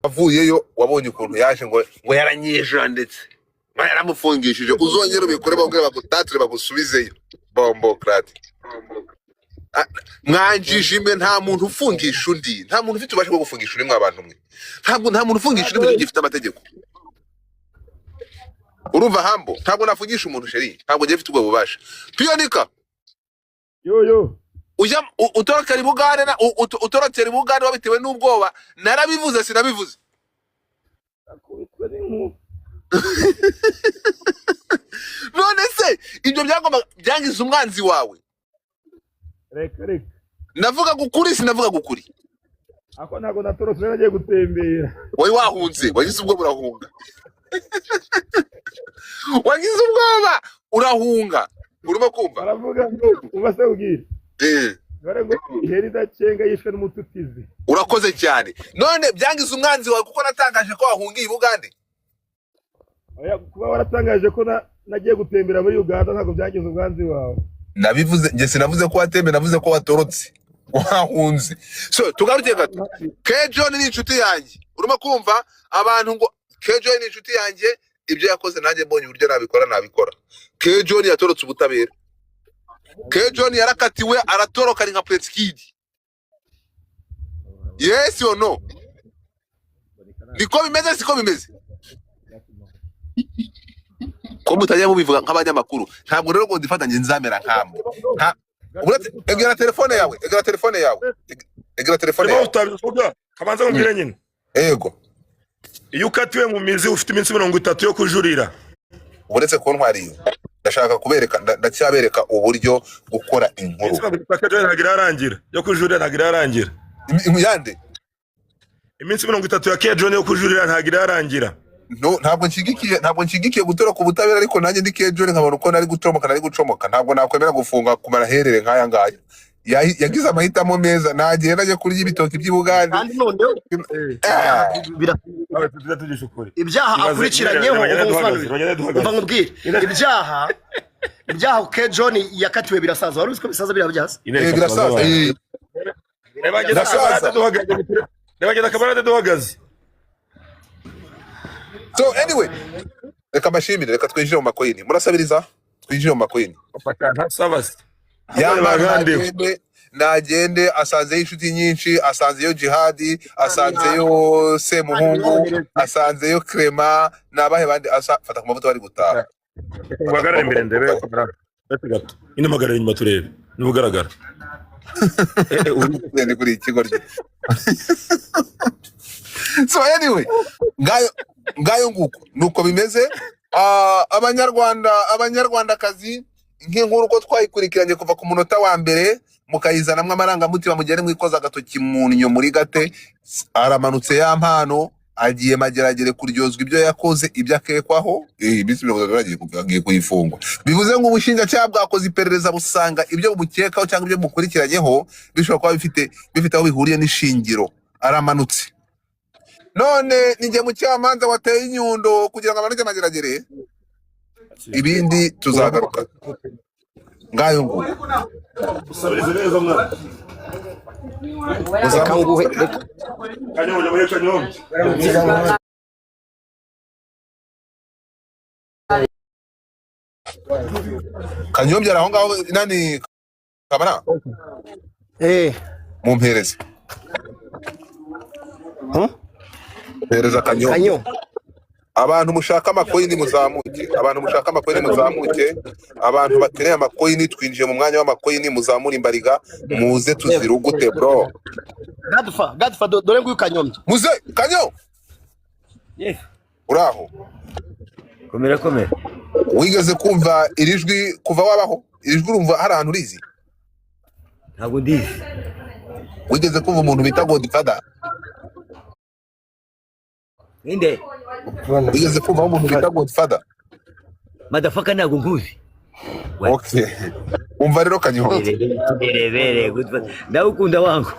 avuyeyo wabonye ukuntu yaje ngo yaranyijanditse mwana yaramufungishije uzongera ubikore babwira bagutatire bagusubizeyo bombokrate mwanjijime nta muntu ufungisha undi nta muntu ufite ubasha bwo gufungisha undi mwabantu mwe nta muntu ufungisha undi gifite amategeko urumva hambo ntabwo nafungisha umuntu sheri ntabwo ngiye mfite ubwo bubasha Pionika yo ujya utorokera ibugane na utorokera ibugane wabitewe n'ubwoba narabivuze sinabivuze none se ibyo byagomba byangiza umwanzi wawe reka navuga gukuri sinavuga gukuri ako ntago natorotse nagiye gutembera wowe wahunze wagize ubwo burahunga wagize ubwoba urahunga urimo kumva baravuga ngo ubase ubwire bare ngo iheri dacenga yishwe n'umututizi urakoze cyane none byangiza umwanzi wawe kuko natangaje ko wahungiye ibugande oya kuba waratangaje ko nagiye gutembera muri Uganda ntago byangiza umwanzi wawe nabivuze nge sinavuze ko watembe navuze ko watorotse wahunze so tugaruke gato Kejon ni inshuti yanjye urimo kumva abantu ngo Kejon ni inshuti yanjye ibyo yakoze nanjye mbonye uburyo nabikora Kejon yatorotse ubutabera Kejon yarakatiwe aratoroka nka Pretskid yes or no niko bimeze siko bimeze ko mutajya mubivuga nk'abanyamakuru ntabwo rero ngo ndifatanye nzamera nkamwe egera telefone yawe egera telefone yawe utabivuga kabanza kumbwira nyine ego iyo ukatiwe mu mizi ufite iminsi 30 yo kujurira uretse ko ntwariyo ndashaka kubereka ndacyabereka uburyo gukora inkuru ntagira arangira yo kujurira ntagira arangira yande iminsi 30 ya Kejon yo kujurira ntagira arangira no ntabwo nshigikiye gutora ku butabera ariko nanjye ndi Kejon nkabona uko nari gucomoka ntabwo nakwemera gufunga kumara herere nkaya ngaya yagize amahitamo meza nagiye naje kurya ibitoki by'ibugande kandi noneho ibyaha akurikiranyeho umva nkubwire ibyaha Kejon yakatiwe birasaza wari uziko bisaza birasaza Nebagenda kamarade duhagaze so anyway reka mashimire reka twinjire mu makoyini murasabiriza twinjire mu makoyini ntasabase nagende asanzeyo inshuti nyinshi asanzeyo Jihadi asanzeyo Semuhungu asanzeyo Clement nabahe bandi fata ku mavuta bari gutaha bagarara imbere ndebe gato ine magarara inyuma turebe nubugaragara uri kuri ikigo so anyway ngayo nguko nuko bimeze abanyarwandakazi nk'inkuru ko twayikurikiranye kuva ku munota wa mbere mukayizanamwe amarangamutima mugere mwikoza agatoki mu nyo muri gate aramanutse ya mpano agiye mageragere kuryozwa ibyo yakoze ibyo akekwaho agiye kuyifungwa bivuze ngo ubushinjacyaha bwakoze iperereza busanga ibyo bumukekaho cyangwa ibyo mukurikiranyeho bishobora kuba bifite aho bihuriye n'ishingiro aramanutse none ninjye mu cyamanza wateye inyundo kugira ngo amanuke mageragere ibindi tuzagaruka ngayo ngo usabirize neza mwana Kanyombya aho ngaho nani kamara mumpereze pereza Kanyo abantu mushaka amakoyini muzamuke abantu bakeneye amakoyini twinjiye mu mwanya w'amakoyini muzamura imbariga muze tuzirugute bro Gadfa dore nguyu Kanyombya muze Kanyo yes uraho komera wigeze kumva irijwi kuva wabaho irijwi urumva hari ahantu urizi ntabwo ndizi wigeze kumva umuntu bita Godfather inde wigeze kumva umuntu bita Godfather madafaka ntabwo nguzi okay umva rero Kanyo Godfather ndawukunda wangu